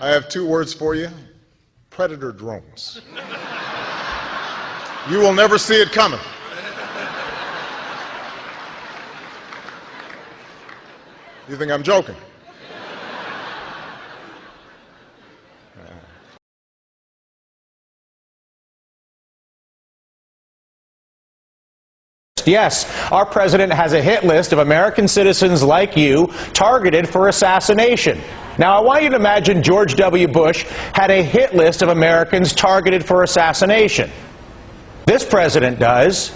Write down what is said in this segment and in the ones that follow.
I have two words for you: predator drones. You will never see it coming. You think I'm joking? Yes, our president has a hit list of American citizens like you targeted for assassination. Now, I want you to imagine George W. Bush had a hit list of Americans targeted for assassination. This president does,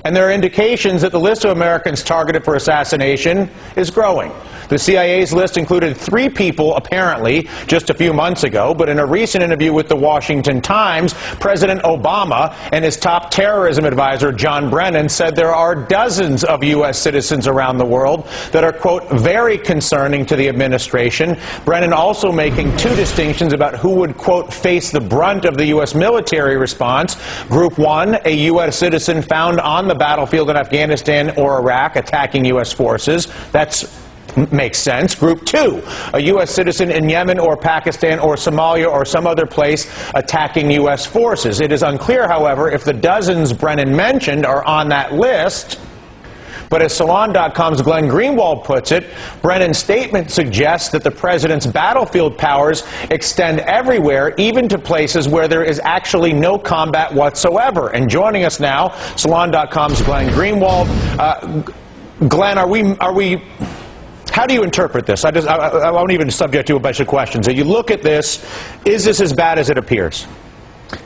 and there are indications that the list of Americans targeted for assassination is growing. The CIA's list included 3 people, apparently, just a few months ago, but in a recent interview with the Washington Times, President Obama and his top terrorism advisor, John Brennan, said there are dozens of U.S. citizens around the world that are, quote, very concerning to the administration. Brennan also making 2 distinctions about who would, quote, face the brunt of the U.S. military response. Group 1, a U.S. citizen found on the battlefield in Afghanistan or Iraq attacking U.S. forces. Makes sense. Group 2, a U.S. citizen in Yemen or Pakistan or Somalia or some other place attacking U.S. forces. It is unclear, however, if the dozens Brennan mentioned are on that list. But as Salon.com's Glenn Greenwald puts it, Brennan's statement suggests that the president's battlefield powers extend everywhere, even to places where there is actually no combat whatsoever. And joining us now, Salon.com's Glenn Greenwald. Glenn, are we how do you interpret this? I won't even subject you to a bunch of questions. If you look at this, is this as bad as it appears?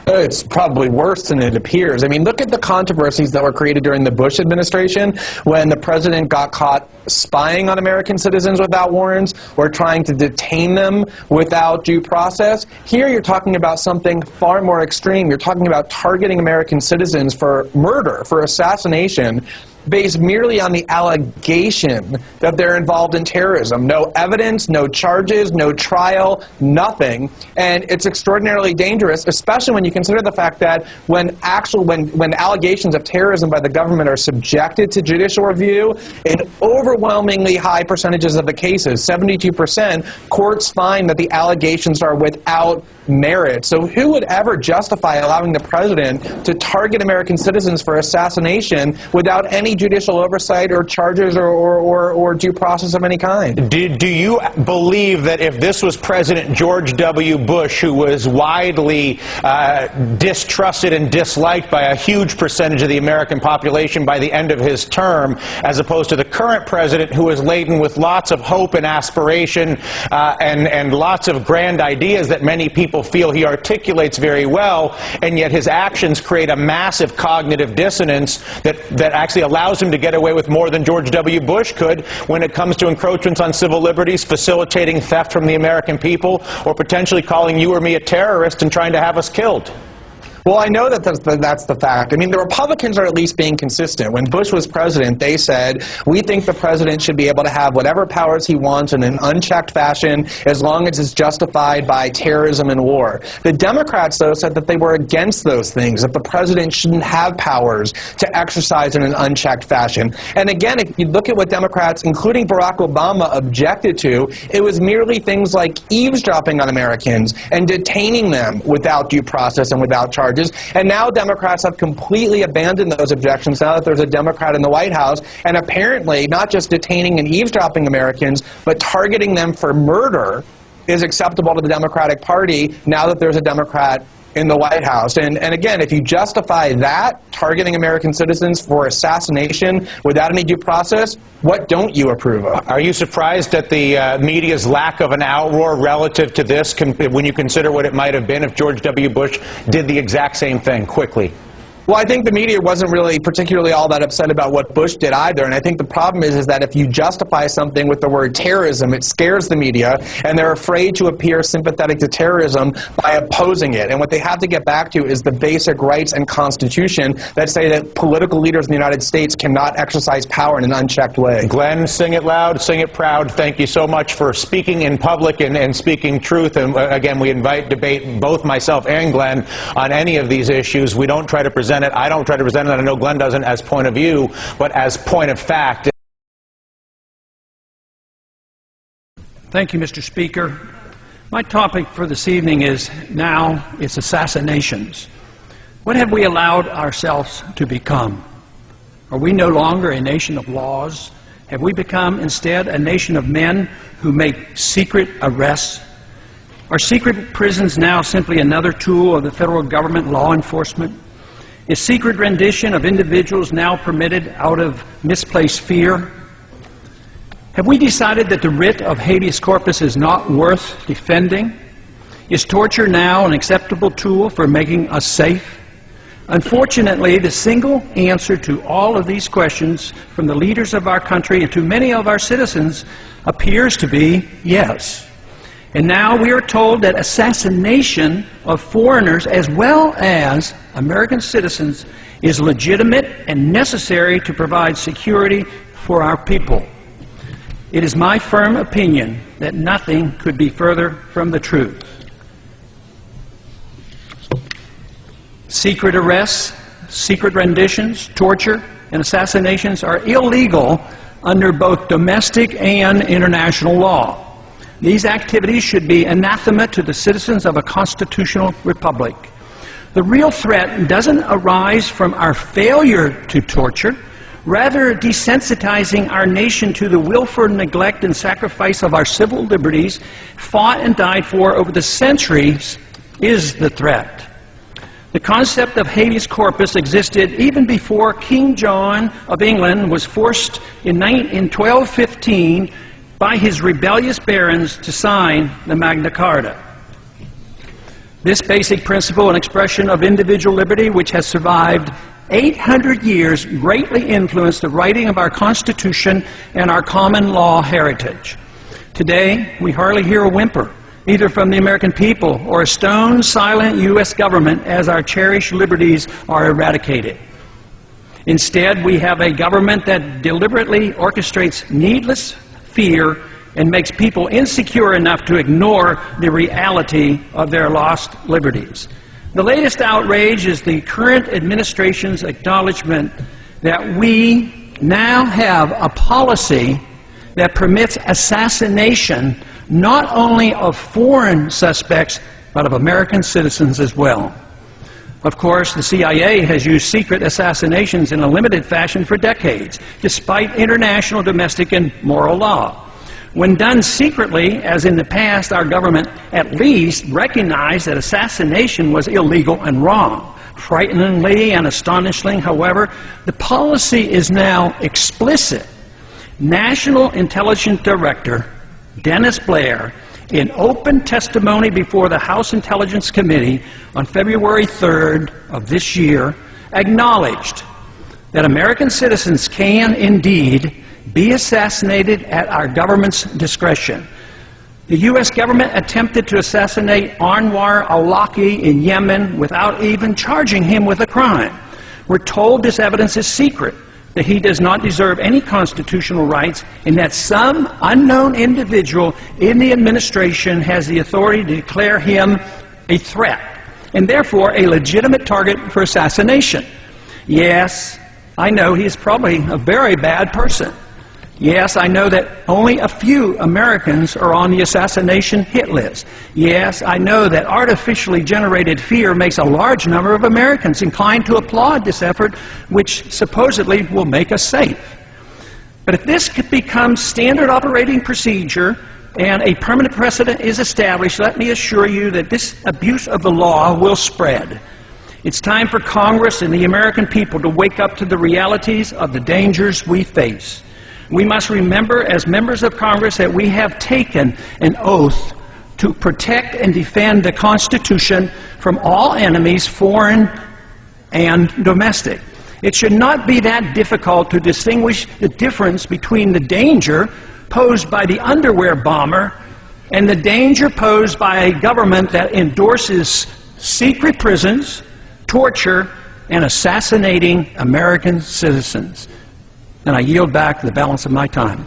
It's probably worse than it appears. I mean, look at the controversies that were created during the Bush administration when the president got caught spying on American citizens without warrants or trying to detain them without due process. Here you're talking about something far more extreme. You're talking about targeting American citizens for murder, for assassination, based merely on the allegation that they're involved in terrorism. No evidence, no charges, no trial, nothing. And it's extraordinarily dangerous, especially when you consider the fact that when allegations of terrorism by the government are subjected to judicial review, in overwhelmingly high percentages of the cases, 72%, courts find that the allegations are without merit. So who would ever justify allowing the president to target American citizens for assassination without any judicial oversight or charges or due process of any kind? Do you believe that if this was President George W. Bush, who was widely distrusted and disliked by a huge percentage of the American population by the end of his term, as opposed to the current president, who is laden with lots of hope and aspiration and lots of grand ideas that many people feel he articulates very well, and yet his actions create a massive cognitive dissonance that actually allows him to get away with more than George W. Bush could when it comes to encroachments on civil liberties, facilitating theft from the American people, or potentially calling you or me a terrorist and trying to have us killed? Well, I know that that's the fact. I mean, the Republicans are at least being consistent. When Bush was president, they said, we think the president should be able to have whatever powers he wants in an unchecked fashion as long as it's justified by terrorism and war. The Democrats, though, said that they were against those things, that the president shouldn't have powers to exercise in an unchecked fashion. And again, if you look at what Democrats, including Barack Obama, objected to, it was merely things like eavesdropping on Americans and detaining them without due process and without charges. And now Democrats have completely abandoned those objections now that there's a Democrat in the White House, and apparently not just detaining and eavesdropping Americans, but targeting them for murder is acceptable to the Democratic Party now that there's a Democrat in the White House. And again, if you justify that, targeting American citizens for assassination without any due process, what don't you approve of? Are you surprised at the media's lack of an outroar relative to this when you consider what it might have been if George W. Bush did the exact same thing quickly? Well, I think the media wasn't really particularly all that upset about what Bush did either, and I think the problem is that if you justify something with the word terrorism, it scares the media, and they're afraid to appear sympathetic to terrorism by opposing it. And what they have to get back to is the basic rights and Constitution that say that political leaders in the United States cannot exercise power in an unchecked way. Glenn, sing it loud, sing it proud. Thank you so much for speaking in public and speaking truth. And again, we invite debate, both myself and Glenn, on any of these issues. We don't try to present it. I don't try to present it, and I know Glenn doesn't, as point of view, but as point of fact. Thank you, Mr. Speaker. My topic for this evening is assassinations. What have we allowed ourselves to become? Are we no longer a nation of laws? Have we become instead a nation of men who make secret arrests? Are secret prisons now simply another tool of the federal government law enforcement? Is secret rendition of individuals now permitted out of misplaced fear? Have we decided that the writ of habeas corpus is not worth defending? Is torture now an acceptable tool for making us safe? Unfortunately, the single answer to all of these questions from the leaders of our country and to many of our citizens appears to be yes. And now we are told that assassination of foreigners as well as American citizens is legitimate and necessary to provide security for our people. It is my firm opinion that nothing could be further from the truth. Secret arrests, secret renditions, torture, and assassinations are illegal under both domestic and international law. These activities should be anathema to the citizens of a constitutional republic. The real threat doesn't arise from our failure to torture. Rather, desensitizing our nation to the willful neglect and sacrifice of our civil liberties fought and died for over the centuries is the threat. The concept of habeas corpus existed even before King John of England was forced in 1215 by his rebellious barons to sign the Magna Carta. This basic principle and expression of individual liberty, which has survived 800 years, greatly influenced the writing of our Constitution and our common law heritage. Today, we hardly hear a whimper, either from the American people or a stone-silent U.S. government as our cherished liberties are eradicated. Instead, we have a government that deliberately orchestrates needless fear and makes people insecure enough to ignore the reality of their lost liberties. The latest outrage is the current administration's acknowledgement that we now have a policy that permits assassination not only of foreign suspects, but of American citizens as well. Of course, the CIA has used secret assassinations in a limited fashion for decades, despite international, domestic, and moral law. When done secretly, as in the past, our government at least recognized that assassination was illegal and wrong. Frighteningly and astonishingly, however, the policy is now explicit. National Intelligence Director Dennis Blair, in open testimony before the House Intelligence Committee on February 3rd of this year, acknowledged that American citizens can indeed be assassinated at our government's discretion. The U.S. government attempted to assassinate Anwar al-Awlaki in Yemen without even charging him with a crime. We're told this evidence is secret, that he does not deserve any constitutional rights, and that some unknown individual in the administration has the authority to declare him a threat, and therefore a legitimate target for assassination. Yes, I know he's probably a very bad person. Yes, I know that only a few Americans are on the assassination hit list. Yes, I know that artificially generated fear makes a large number of Americans inclined to applaud this effort, which supposedly will make us safe. But if this becomes standard operating procedure and a permanent precedent is established, let me assure you that this abuse of the law will spread. It's time for Congress and the American people to wake up to the realities of the dangers we face. We must remember as members of Congress that we have taken an oath to protect and defend the Constitution from all enemies, foreign and domestic. It should not be that difficult to distinguish the difference between the danger posed by the underwear bomber and the danger posed by a government that endorses secret prisons, torture, and assassinating American citizens. And I yield back the balance of my time.